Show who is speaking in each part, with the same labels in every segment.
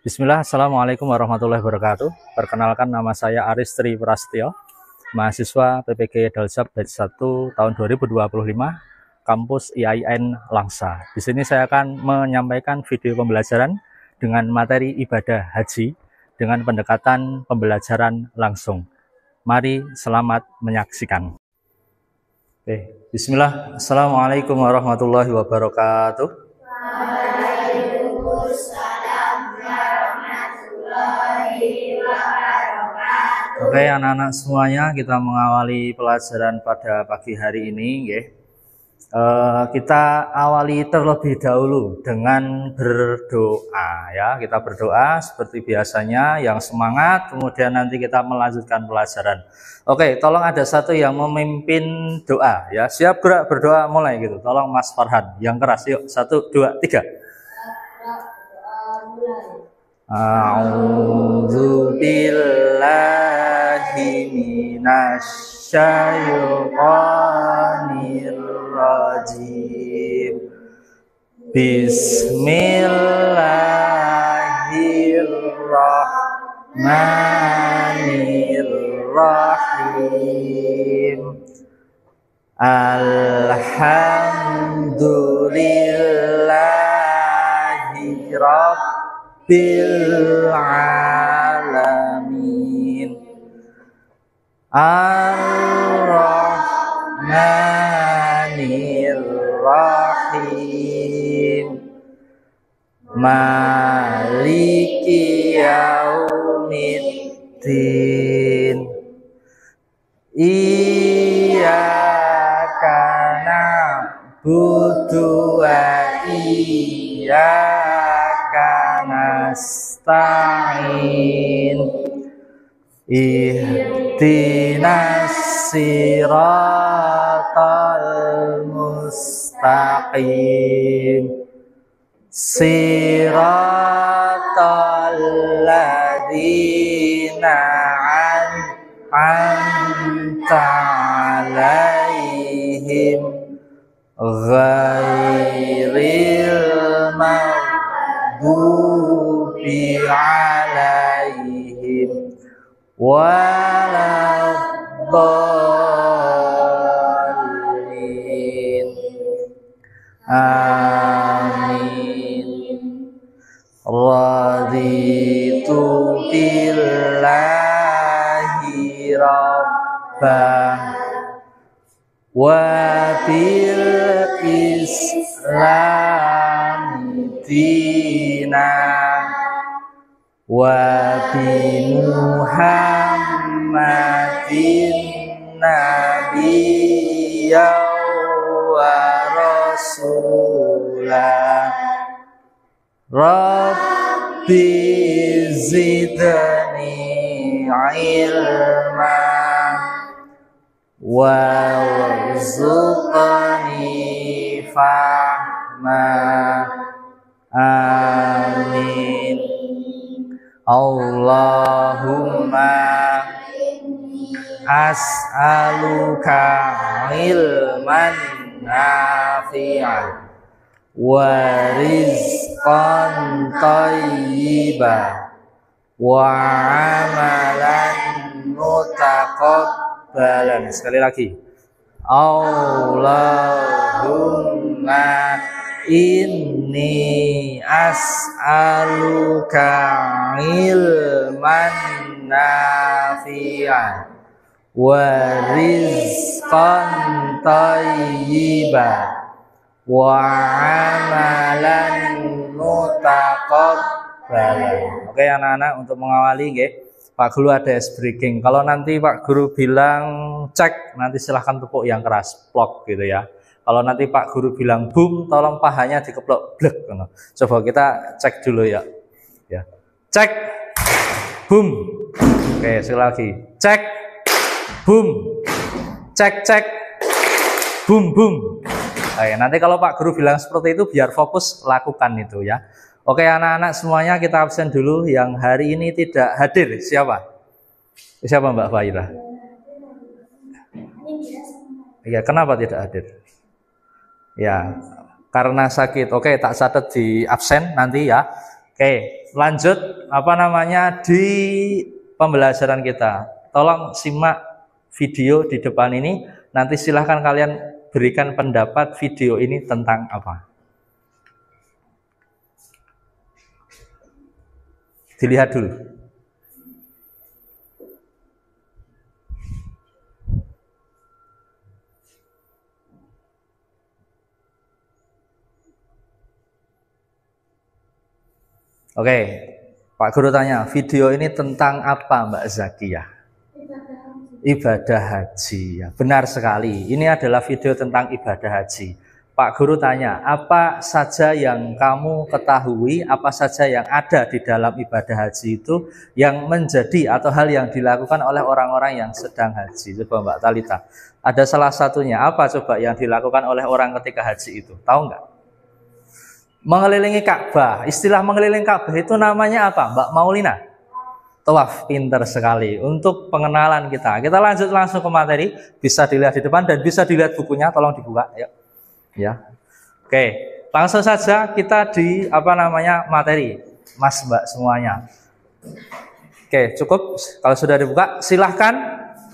Speaker 1: Bismillah, Assalamualaikum warahmatullahi wabarakatuh. Perkenalkan, nama saya Aris Tri Prastyo, mahasiswa PPG Dalsab Batch 1 tahun 2025, kampus IAIN Langsa. Di sini saya akan menyampaikan video pembelajaran dengan materi ibadah haji dengan pendekatan pembelajaran langsung. Mari selamat menyaksikan. Bismillah, Assalamualaikum warahmatullahi wabarakatuh. Oke, anak-anak semuanya, kita mengawali pelajaran pada pagi hari ini. Kita awali terlebih dahulu dengan berdoa ya. Kita berdoa seperti biasanya, yang semangat, kemudian nanti kita melanjutkan pelajaran. Oke, tolong ada satu yang memimpin doa ya. Siap gerak berdoa mulai gitu. Tolong Mas Farhan yang keras. Yuk, 1, 2, 3. A'udzu billahi minasyaitonir rajim. Bismillahirrahmanirrahim. Alhamdulillahi Rabbil alamin. Ar-Rahmanir Rahim. Maliki yaumiddin. Iyyaka na'budu wa iyyaka nasta'in. Ihdinas siratal mustaqim. Siratal ladzina an'amta 'alaihim ghairil maghdubi 'alaihim waladdallin. Amin. Raditu billahi rabbah wa bil islami dinah wa bi Muhammadin nabiyya wa rasulah. Rabbi zidni ilma warzuqni fahma. Amin. Allahumma as'aluka ilman nafi'an wa rizqan thayyiban wa amalan mutaqabbalan. Sekali lagi. Allahumma inni as'aluka ilman nafi'an wa rizqan thayyiban wa amalan mutaqabbalan. Oke anak-anak, untuk mengawali Pak Guru ada ice breaking. Kalau nanti Pak Guru bilang cek, nanti silahkan tepuk yang keras, plok gitu ya. Kalau nanti Pak Guru bilang boom, tolong pahanya dikeplok blek. Coba kita cek dulu ya. Cek, boom. Oke, sekali lagi. Cek, boom. Cek, boom, boom. Oke, nanti kalau Pak Guru bilang seperti itu, biar fokus lakukan itu ya. Oke anak-anak semuanya, kita absen dulu. Yang hari ini tidak hadir, siapa? Siapa Mbak Faira? Ya, kenapa tidak hadir? Ya, karena sakit. Oke, tak catat di absen nanti ya. Oke, lanjut di pembelajaran kita. Tolong simak video di depan ini. Nanti silahkan kalian berikan pendapat video ini tentang apa. Dilihat dulu. Oke, Pak Guru tanya, video ini tentang apa Mbak Zakiyah? Ibadah haji. Ya, benar sekali. Ini adalah video tentang ibadah haji. Pak Guru tanya, apa saja yang kamu ketahui, apa saja yang ada di dalam ibadah haji itu yang menjadi atau hal yang dilakukan oleh orang-orang yang sedang haji? Coba Mbak Talita, ada salah satunya, apa coba yang dilakukan oleh orang ketika haji itu? Tahu nggak? Mengelilingi Ka'bah. Istilah mengelilingi Ka'bah itu namanya apa Mbak Maulina? Tawaf. Pinter sekali untuk pengenalan kita. Kita lanjut langsung ke materi. Bisa dilihat di depan dan bisa dilihat bukunya. Tolong dibuka. Yuk. Ya. Oke, langsung saja kita di materi. Mas Mbak semuanya. Oke, cukup. Kalau sudah dibuka, silahkan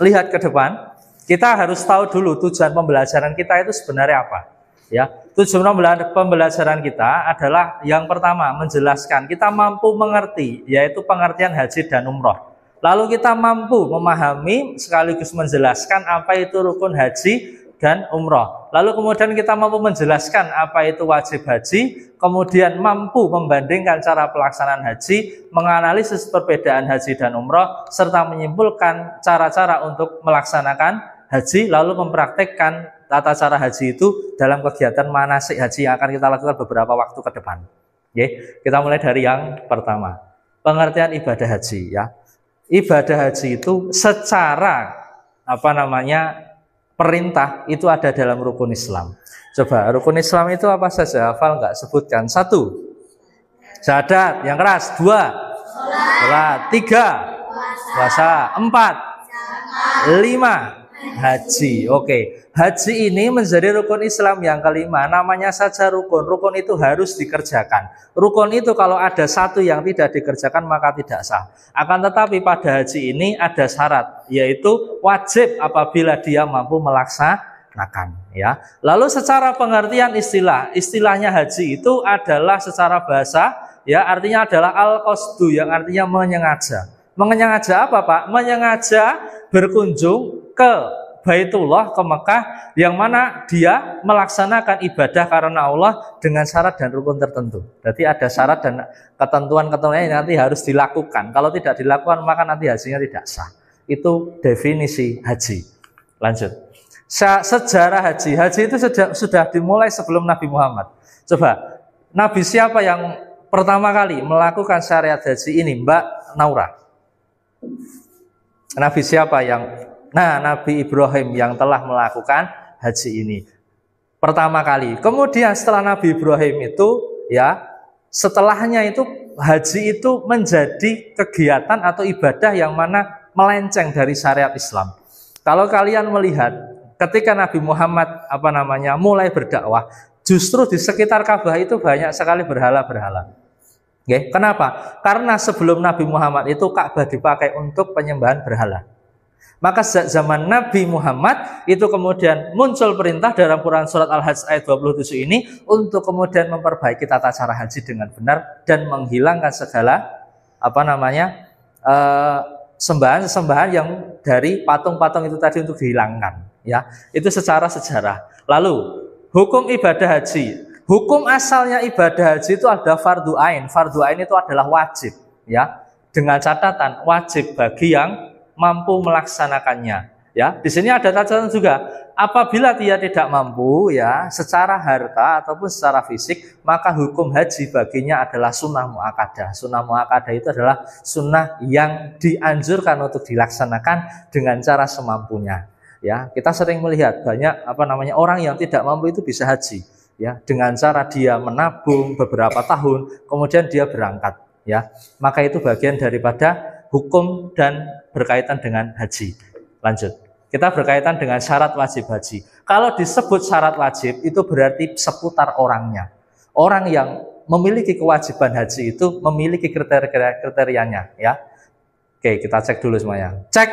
Speaker 1: lihat ke depan. Kita harus tahu dulu tujuan pembelajaran kita itu sebenarnya apa. Ya, tujuan pembelajaran kita adalah yang pertama menjelaskan kita mampu mengerti, yaitu pengertian haji dan umroh. Lalu kita mampu memahami sekaligus menjelaskan apa itu rukun haji dan umroh. Lalu kemudian kita mampu menjelaskan apa itu wajib haji, kemudian mampu membandingkan cara pelaksanaan haji, menganalisis perbedaan haji dan umroh, serta menyimpulkan cara-cara untuk melaksanakan haji, lalu mempraktekkan tata cara haji itu dalam kegiatan manasik haji yang akan kita lakukan beberapa waktu ke depan. Oke, kita mulai dari yang pertama, pengertian ibadah haji. Ya, ibadah haji itu secara perintah itu ada dalam rukun Islam. Coba rukun Islam itu apa saja? Hafal nggak? Sebutkan. 1, syahadat yang keras. 2, sholat. 3, puasa. 4, 5, haji. Oke, haji ini menjadi rukun Islam yang kelima. Namanya saja rukun. Rukun itu harus dikerjakan. Rukun itu kalau ada satu yang tidak dikerjakan maka tidak sah. Akan tetapi pada haji ini ada syarat, yaitu wajib apabila dia mampu melaksanakan. Ya. Lalu secara pengertian istilahnya haji itu adalah secara bahasa, ya artinya adalah al-qasdu, yang artinya menyengaja. Menyengaja apa Pak? Menyengaja berkunjung ke Baitullah, ke Mekah, yang mana dia melaksanakan ibadah karena Allah dengan syarat dan rukun tertentu. Jadi ada syarat dan ketentuan-ketentuan yang nanti harus dilakukan. Kalau tidak dilakukan maka nanti hajinya tidak sah. Itu definisi haji. Lanjut. Sejarah haji. Haji itu sudah dimulai sebelum Nabi Muhammad. Coba, Nabi siapa yang pertama kali melakukan syariat haji ini? Mbak Naura. Nabi siapa yang Nabi Ibrahim yang telah melakukan haji ini pertama kali. Kemudian setelah Nabi Ibrahim itu, ya, setelahnya itu haji itu menjadi kegiatan atau ibadah yang mana melenceng dari syariat Islam. Kalau kalian melihat ketika Nabi Muhammad mulai berdakwah, justru di sekitar Ka'bah itu banyak sekali berhala-berhala. Okay. Kenapa? Karena sebelum Nabi Muhammad itu Ka'bah dipakai untuk penyembahan berhala. Maka sejak zaman Nabi Muhammad itu kemudian muncul perintah dalam Quran surat Al-Hajj ayat 27 ini untuk kemudian memperbaiki tata cara haji dengan benar dan menghilangkan segala sembahan-sembahan yang dari patung-patung itu tadi untuk dihilangkan. Ya, itu secara sejarah. Lalu hukum ibadah haji. Hukum asalnya ibadah haji itu ada fardu ain. Fardu ain itu adalah wajib, ya. Dengan catatan wajib bagi yang mampu melaksanakannya. Ya, di sini ada catatan juga. Apabila dia tidak mampu, ya, secara harta ataupun secara fisik, maka hukum haji baginya adalah sunnah muakkadah. Sunnah muakkadah itu adalah sunnah yang dianjurkan untuk dilaksanakan dengan cara semampunya. Ya, kita sering melihat banyak orang yang tidak mampu itu bisa haji. Ya, dengan cara dia menabung beberapa tahun, kemudian dia berangkat, ya, maka itu bagian daripada hukum dan berkaitan dengan haji. Lanjut, kita berkaitan dengan syarat wajib haji. Kalau disebut syarat wajib itu berarti seputar orangnya. Orang yang memiliki kewajiban haji itu memiliki kriterianya ya. Oke, kita cek dulu semuanya. Cek.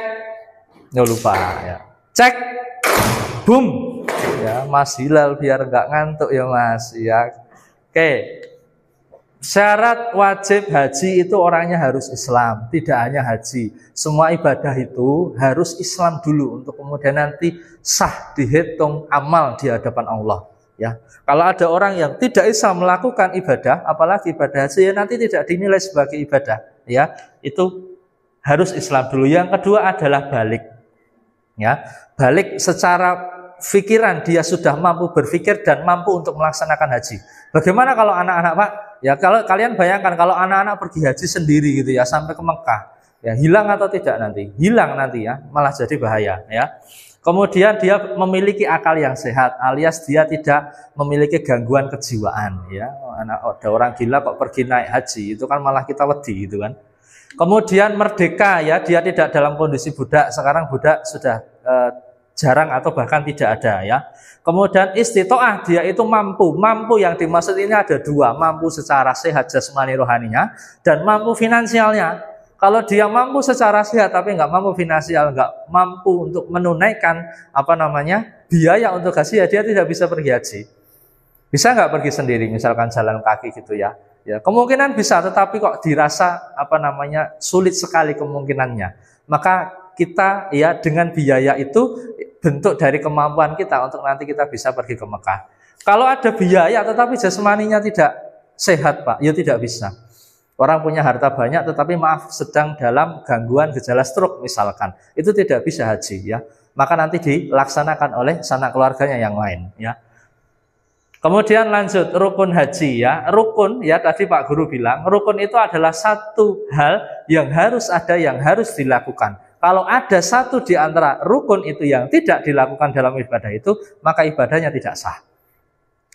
Speaker 1: Nggak lupa ya. Cek. Boom. Ya, Mas Hilal biar nggak ngantuk ya Mas ya. Oke. Syarat wajib haji itu orangnya harus Islam, tidak hanya haji. Semua ibadah itu harus Islam dulu untuk kemudian nanti sah dihitung amal di hadapan Allah. Ya, kalau ada orang yang tidak Islam melakukan ibadah, apalagi ibadah haji, ya nanti tidak dinilai sebagai ibadah. Ya, itu harus Islam dulu. Yang kedua adalah balik. Ya, balik secara pikiran dia sudah mampu berpikir dan mampu untuk melaksanakan haji. Bagaimana kalau anak-anak Pak? Ya kalau kalian bayangkan kalau anak-anak pergi haji sendiri gitu ya sampai ke Mekah, ya hilang atau tidak nanti? Hilang nanti ya, malah jadi bahaya ya. Kemudian dia memiliki akal yang sehat, alias dia tidak memiliki gangguan kejiwaan ya. Ada orang gila kok pergi naik haji, itu kan malah kita wedi gitu kan. Kemudian merdeka ya, dia tidak dalam kondisi budak. Sekarang budak sudah jarang atau bahkan tidak ada ya. Kemudian istitoah, dia itu mampu. Mampu yang dimaksud ini ada dua, mampu secara sehat jasmani rohaninya dan mampu finansialnya. Kalau dia mampu secara sehat tapi nggak mampu finansial, nggak mampu untuk menunaikan biaya untuk haji, ya dia tidak bisa pergi haji. Bisa nggak pergi sendiri, misalkan jalan kaki gitu ya? Ya kemungkinan bisa, tetapi kok dirasa sulit sekali kemungkinannya. Maka kita ya dengan biaya itu bentuk dari kemampuan kita untuk nanti kita bisa pergi ke Mekah. Kalau ada biaya tetapi jasmaninya tidak sehat Pak, ya tidak bisa. Orang punya harta banyak tetapi maaf sedang dalam gangguan gejala stroke misalkan, itu tidak bisa haji ya. Maka nanti dilaksanakan oleh sanak keluarganya yang lain ya. Kemudian lanjut rukun haji ya. Rukun ya tadi Pak Guru bilang, rukun itu adalah satu hal yang harus ada, yang harus dilakukan. Kalau ada satu di antara rukun itu yang tidak dilakukan dalam ibadah itu, maka ibadahnya tidak sah.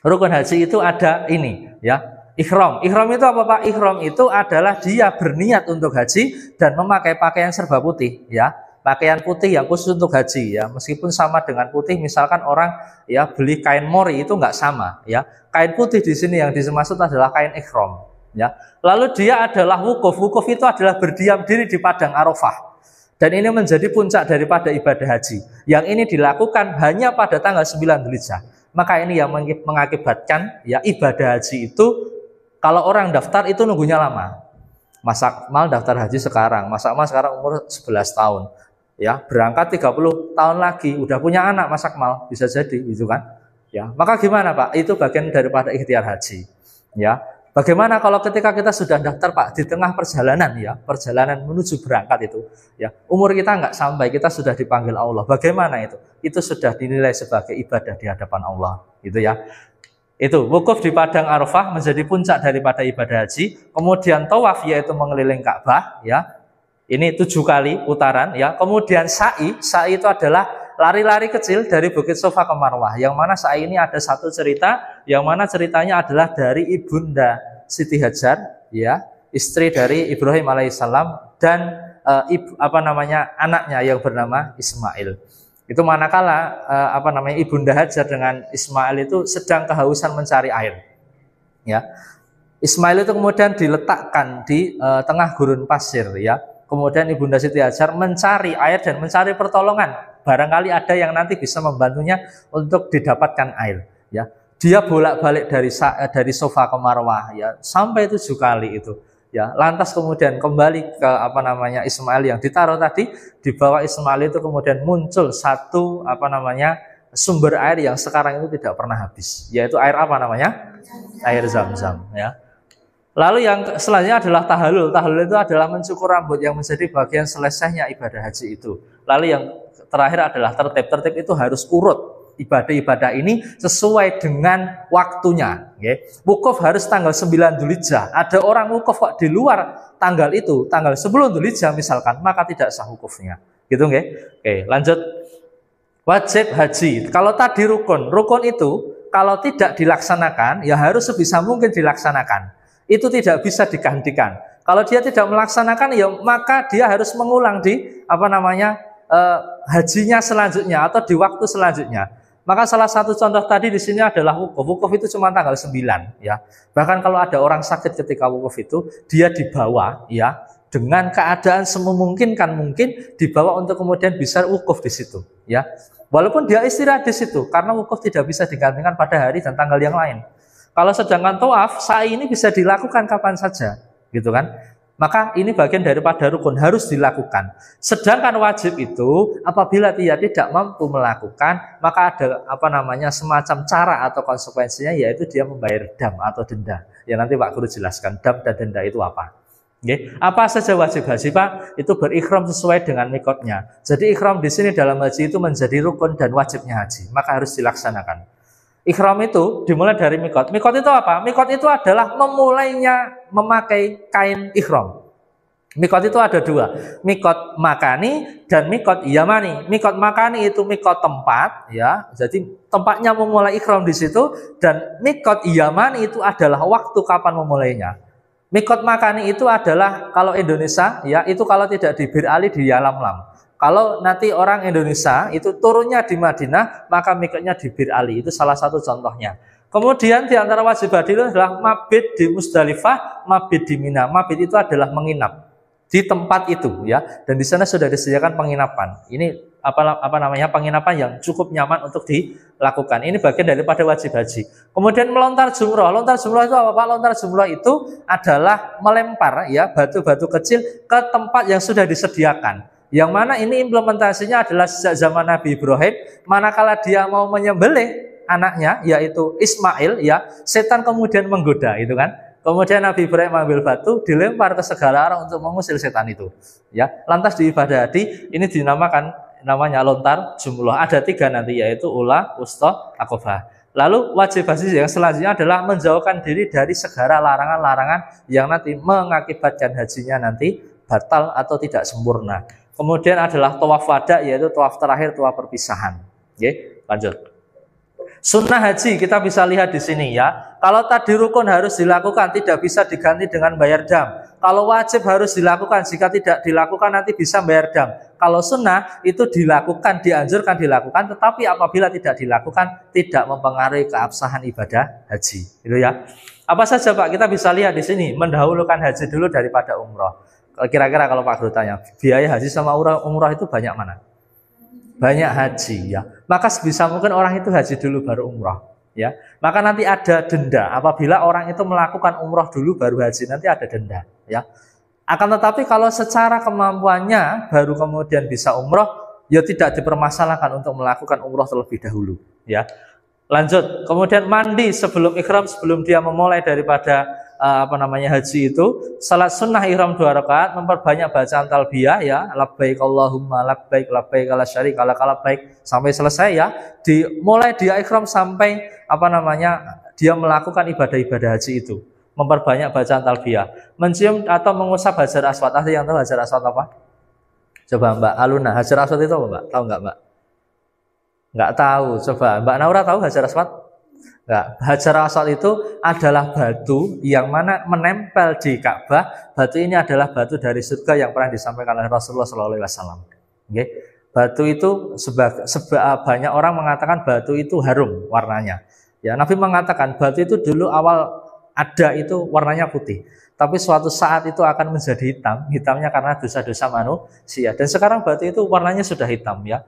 Speaker 1: Rukun haji itu ada ini ya. Ihram. Ihram itu apa Pak? Ihram itu adalah dia berniat untuk haji dan memakai pakaian serba putih ya. Pakaian putih yang khusus untuk haji ya. Meskipun sama dengan putih, misalkan orang ya beli kain mori itu nggak sama ya. Kain putih di sini yang dimaksud adalah kain ihram ya. Lalu dia adalah wukuf. Wukuf itu adalah berdiam diri di padang Arafah. Dan ini menjadi puncak daripada ibadah haji. Yang ini dilakukan hanya pada tanggal 9 Dzulhijjah. Maka ini yang mengakibatkan ya ibadah haji itu kalau orang daftar itu nunggunya lama. Mas Akmal daftar haji sekarang, Mas Akmal sekarang umur 11 tahun. Ya, berangkat 30 tahun lagi, udah punya anak Mas Akmal, bisa jadi gitu kan. Ya, maka gimana Pak? Itu bagian daripada ikhtiar haji. Ya. Bagaimana kalau ketika kita sudah daftar Pak di tengah perjalanan ya, perjalanan menuju berangkat itu, ya, umur kita nggak sampai, kita sudah dipanggil Allah. Bagaimana itu? Itu sudah dinilai sebagai ibadah di hadapan Allah, gitu ya. Itu wukuf di padang Arafah menjadi puncak daripada ibadah haji. Kemudian tawaf yaitu mengelilingi Ka'bah ya. Ini 7 kali putaran ya. Kemudian sa'i itu adalah lari-lari kecil dari Bukit Sofa ke Marwah. Yang mana sa'i ini ada satu cerita, yang mana ceritanya adalah dari ibunda Siti Hajar ya, istri dari Ibrahim alaihissalam dan anaknya yang bernama Ismail. Itu manakala ibunda Hajar dengan Ismail itu sedang kehausan mencari air. Ya. Ismail itu kemudian diletakkan di tengah gurun pasir ya. Kemudian ibunda Siti Hajar mencari air dan mencari pertolongan. Barangkali ada yang nanti bisa membantunya untuk didapatkan air ya. Dia bolak-balik dari Sofa ke Marwah ya sampai 7 kali itu. Ya, lantas kemudian kembali ke Ismail yang ditaruh tadi, di bawah Ismail itu kemudian muncul satu sumber air yang sekarang itu tidak pernah habis, yaitu air apa namanya? Air Zam-Zam ya. Lalu yang selanjutnya adalah tahalul. Tahalul itu adalah mencukur rambut yang menjadi bagian selesainya ibadah haji itu. Lalu yang terakhir adalah tertib. Tertib itu harus urut. Ibadah-ibadah ini sesuai dengan waktunya. Okay. Wukuf harus tanggal 9 Dzulhijjah. Ada orang wukuf kok di luar tanggal itu, tanggal 10 Dzulhijjah misalkan, maka tidak sah wukufnya. Gitu nggih? Oke, lanjut. Wajib haji. Kalau tadi rukun itu kalau tidak dilaksanakan, ya harus sebisa mungkin dilaksanakan. Itu tidak bisa digantikan. Kalau dia tidak melaksanakan, ya maka dia harus mengulang di hajinya selanjutnya atau di waktu selanjutnya. Maka salah satu contoh tadi di sini adalah wukuf. Wukuf itu cuma tanggal 9 ya. Bahkan kalau ada orang sakit ketika wukuf itu, dia dibawa ya dengan keadaan sememungkinkan mungkin dibawa untuk kemudian bisa wukuf di situ ya. Walaupun dia istirahat di situ karena wukuf tidak bisa digantikan pada hari dan tanggal yang lain. Kalau sedangkan tawaf, sa'i ini bisa dilakukan kapan saja, gitu kan? Maka ini bagian daripada rukun harus dilakukan. Sedangkan wajib itu apabila dia tidak mampu melakukan, maka ada semacam cara atau konsekuensinya, yaitu dia membayar dam atau denda. Ya nanti Pak Guru jelaskan dam dan denda itu apa. Oke. Apa saja wajib haji Pak? Itu berikhram sesuai dengan mikotnya. Jadi ikhram di sini dalam haji itu menjadi rukun dan wajibnya haji, maka harus dilaksanakan. Ikhram itu dimulai dari mikot. Mikot itu apa? Mikot itu adalah memulainya memakai kain ikhram. Mikot itu ada dua, mikot makani dan mikot yamani. Mikot makani itu mikot tempat, ya. Jadi tempatnya memulai ikhram di situ, dan mikot yamani itu adalah waktu kapan memulainya. Mikot makani itu adalah kalau Indonesia, ya, itu kalau tidak di Bir Ali di Yalamlam. Kalau nanti orang Indonesia itu turunnya di Madinah, maka mikotnya di Bir Ali. Itu salah satu contohnya. Kemudian di antara wajib haji itu adalah mabit di Musdalifah, mabit di Mina. Mabit itu adalah menginap di tempat itu, ya. Dan di sana sudah disediakan penginapan. Ini penginapan yang cukup nyaman untuk dilakukan. Ini bagian daripada wajib haji. Kemudian melontar jumroh. Lontar jumroh itu apa Pak? Lontar jumroh itu adalah melempar ya batu-batu kecil ke tempat yang sudah disediakan. Yang mana ini implementasinya adalah sejak zaman Nabi Ibrahim, manakala dia mau menyembelih anaknya yaitu Ismail, ya, setan kemudian menggoda, itu kan. Kemudian Nabi Ibrahim ambil batu, dilempar ke segala arah untuk mengusir setan itu, ya. Lantas diibadati, ini namanya lontar jumroh. Ada 3 nanti, yaitu ula, wusta, akobah. Lalu wajib haji yang selanjutnya adalah menjauhkan diri dari segala larangan-larangan yang nanti mengakibatkan hajinya nanti batal atau tidak sempurna. Kemudian adalah tawaf wada, yaitu tawaf terakhir, tawaf perpisahan. Oke, lanjut. Sunnah haji kita bisa lihat di sini ya. Kalau tadi rukun harus dilakukan, tidak bisa diganti dengan bayar dam. Kalau wajib harus dilakukan, jika tidak dilakukan nanti bisa bayar dam. Kalau sunnah itu dilakukan, dianjurkan dilakukan, tetapi apabila tidak dilakukan tidak mempengaruhi keabsahan ibadah haji. Itu ya. Apa saja Pak? Kita bisa lihat di sini, mendahulukan haji dulu daripada umroh. Kira-kira kalau Pak Guru tanya, biaya haji sama umroh itu banyak mana? Banyak haji, ya. Maka sebisa mungkin orang itu haji dulu baru umroh, ya. Maka nanti ada denda apabila orang itu melakukan umroh dulu baru haji, nanti ada denda, ya. Akan tetapi kalau secara kemampuannya baru kemudian bisa umroh, ya tidak dipermasalahkan untuk melakukan umroh terlebih dahulu, ya. Lanjut, kemudian mandi sebelum ikhram, sebelum dia memulai daripada haji itu. Salat sunnah ihram 2 rakaat, memperbanyak bacaan talbiyah, ya, labbaik Allahumma labbaik, labbaik la syarika lak, labbaik, sampai selesai, ya. Dimulai dia ihram sampai dia melakukan ibadah-ibadah haji itu, memperbanyak bacaan talbiyah, mencium atau mengusap hajar aswad. Ada yang tahu hajar aswad apa? Coba Mbak Aluna, hajar aswad itu apa Mbak? Tahu nggak Mbak? Nggak tahu. Coba Mbak Naura tahu hajar aswad? Nggak. Hajar aswad itu adalah batu yang mana menempel di Ka'bah. Batu ini adalah batu dari surga yang pernah disampaikan oleh Rasulullah SAW. Okay. Batu itu banyak orang mengatakan batu itu harum warnanya. Ya, Nabi mengatakan batu itu dulu awal ada itu warnanya putih, tapi suatu saat itu akan menjadi hitam. Hitamnya karena dosa-dosa manusia. Dan sekarang batu itu warnanya sudah hitam, ya.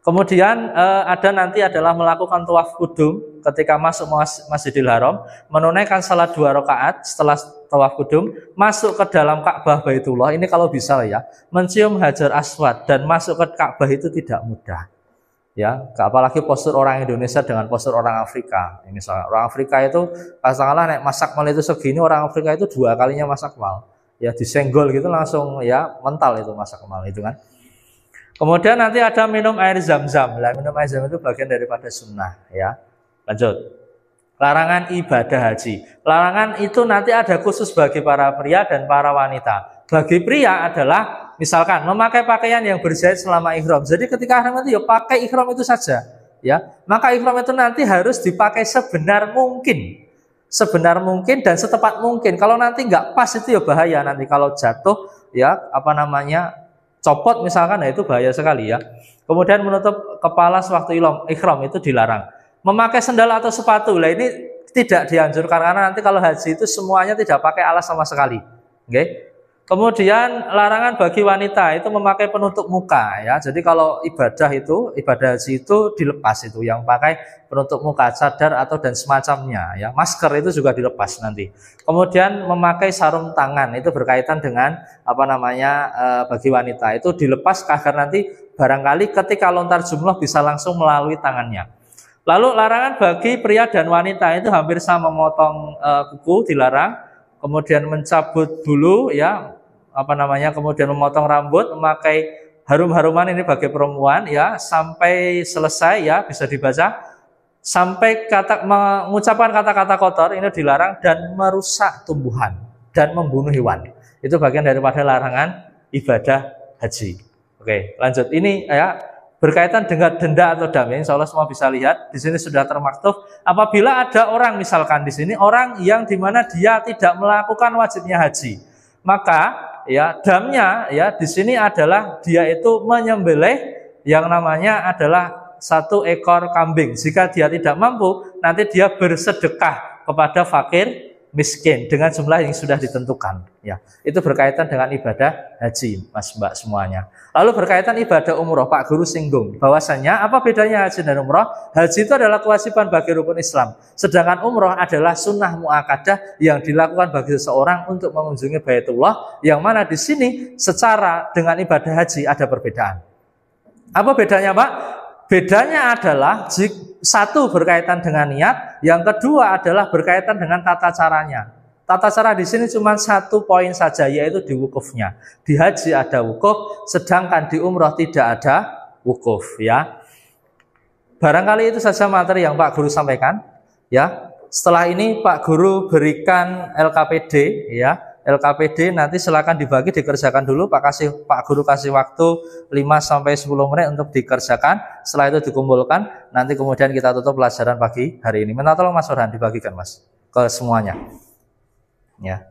Speaker 1: Kemudian ada nanti adalah melakukan tawaf kudum ketika masuk Masjidil Haram, menunaikan salat 2 rakaat setelah tawaf kudum, masuk ke dalam Ka'bah Baitullah. Ini kalau bisa, ya, mencium hajar aswad dan masuk ke Ka'bah itu tidak mudah, ya. Apalagi postur orang Indonesia dengan postur orang Afrika. Ini orang Afrika itu katakanlah naik masakmal itu segini, orang Afrika itu 2 kalinya masakmal, ya, disenggol gitu langsung, ya, mental itu masakmal itu kan. Kemudian nanti ada minum air zam-zam. Nah, minum air zam itu bagian daripada sunnah, ya. Lanjut. Larangan ibadah haji. Larangan itu nanti ada khusus bagi para pria dan para wanita. Bagi pria adalah misalkan memakai pakaian yang berjahit selama ihram. Jadi ketika ihram itu ya pakai ihram itu saja, ya. Maka ihram itu nanti harus dipakai sebenar mungkin. Sebenar mungkin dan setepat mungkin. Kalau nanti nggak pas itu ya bahaya, nanti kalau jatuh, ya, copot misalkan, nah itu bahaya sekali ya. Kemudian menutup kepala sewaktu ihram itu dilarang. Memakai sendal atau sepatu, lah ini tidak dianjurkan karena nanti kalau haji itu semuanya tidak pakai alas sama sekali. Oke. Kemudian larangan bagi wanita itu memakai penutup muka ya. Jadi kalau ibadah haji itu dilepas itu, yang pakai penutup muka, cadar atau dan semacamnya ya. Masker itu juga dilepas nanti. Kemudian memakai sarung tangan itu berkaitan dengan bagi wanita itu dilepas agar nanti barangkali ketika lontar jumroh bisa langsung melalui tangannya. Lalu larangan bagi pria dan wanita itu hampir sama, memotong kuku dilarang, kemudian mencabut bulu ya, kemudian memotong rambut, memakai harum-haruman ini bagi perempuan ya, sampai selesai ya, bisa dibaca sampai mengucapkan kata-kata kotor ini dilarang, dan merusak tumbuhan dan membunuh hewan. Itu bagian daripada larangan ibadah haji. Oke, lanjut. Ini ya berkaitan dengan denda atau dam. Insya Allah semua bisa lihat di sini sudah termaktub. Apabila ada orang misalkan di sini orang yang dimana dia tidak melakukan wajibnya haji, maka ya damnya ya di sini adalah dia itu menyembelih yang namanya adalah 1 ekor kambing. Jika dia tidak mampu, nanti dia bersedekah kepada fakir miskin dengan jumlah yang sudah ditentukan ya. Itu berkaitan dengan ibadah haji Mas Mbak semuanya. Lalu berkaitan ibadah umroh, Pak Guru singgung bahwasanya apa bedanya haji dan umroh? Haji itu adalah kewajiban bagi rukun Islam, sedangkan umroh adalah sunnah muakkadah yang dilakukan bagi seseorang untuk mengunjungi Baitullah, yang mana di sini secara dengan ibadah haji ada perbedaan. Apa bedanya, Pak? Bedanya adalah satu berkaitan dengan niat, yang kedua adalah berkaitan dengan tata caranya. Tata cara di sini cuma 1 poin saja, yaitu di wukufnya. Di haji ada wukuf, sedangkan di umroh tidak ada wukuf ya. Barangkali itu saja materi yang Pak Guru sampaikan ya. Setelah ini Pak Guru berikan LKPD ya. LKPD nanti silakan dibagi, dikerjakan dulu. Pak Guru kasih waktu 5-10 menit untuk dikerjakan. Setelah itu dikumpulkan, nanti kemudian kita tutup pelajaran pagi hari ini. Minta tolong Mas Orhan dibagikan Mas ke semuanya. Ya.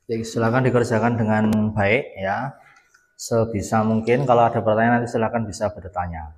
Speaker 1: Jadi silakan dikerjakan dengan baik ya. Sebisa mungkin kalau ada pertanyaan nanti silakan bisa bertanya.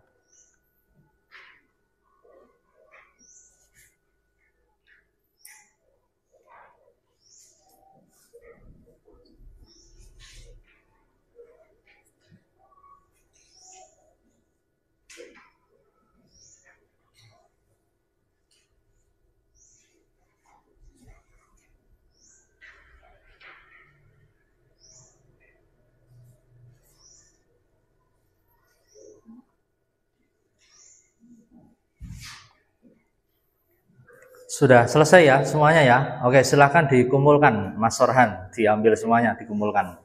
Speaker 1: Sudah selesai ya semuanya ya. Oke, silahkan dikumpulkan, Mas Sorhan, diambil semuanya, dikumpulkan.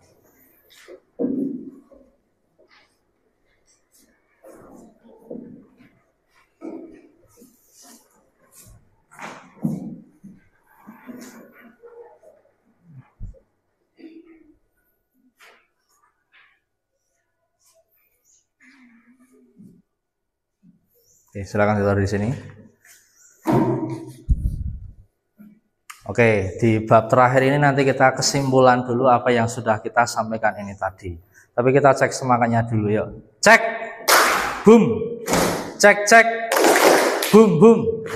Speaker 1: Oke, silakan ditaruh di sini. Oke, di bab terakhir ini nanti kita kesimpulan dulu apa yang sudah kita sampaikan ini tadi. Tapi kita cek semangatnya dulu yuk. Cek, boom, cek, cek, boom, boom.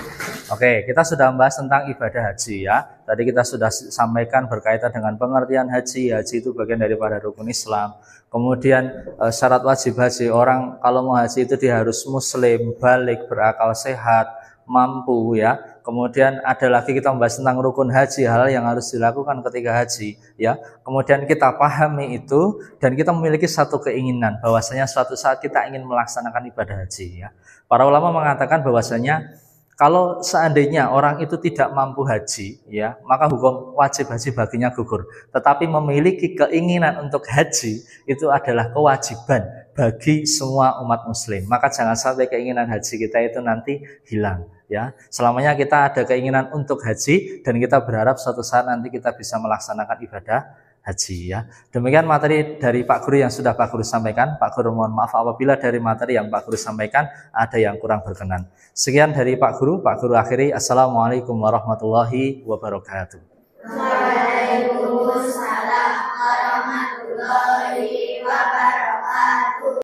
Speaker 1: Oke, kita sudah membahas tentang ibadah haji ya. Tadi kita sudah sampaikan berkaitan dengan pengertian haji. Haji itu bagian daripada rukun Islam. Kemudian syarat wajib haji, orang kalau mau haji itu dia harus muslim, balik, berakal sehat, mampu ya. Kemudian ada lagi kita membahas tentang rukun haji, hal yang harus dilakukan ketika haji ya. Kemudian kita pahami itu dan kita memiliki satu keinginan bahwasanya suatu saat kita ingin melaksanakan ibadah haji ya. Para ulama mengatakan bahwasanya kalau seandainya orang itu tidak mampu haji ya, maka hukum wajib haji baginya gugur. Tetapi memiliki keinginan untuk haji itu adalah kewajiban bagi semua umat muslim. Maka jangan sampai keinginan haji kita itu nanti hilang ya. Selamanya kita ada keinginan untuk haji dan kita berharap suatu saat nanti kita bisa melaksanakan ibadah haji ya. Demikian materi dari Pak Guru yang sudah Pak Guru sampaikan. Pak Guru mohon maaf apabila dari materi yang Pak Guru sampaikan ada yang kurang berkenan. Sekian dari Pak Guru akhiri. Assalamualaikum warahmatullahi wabarakatuh.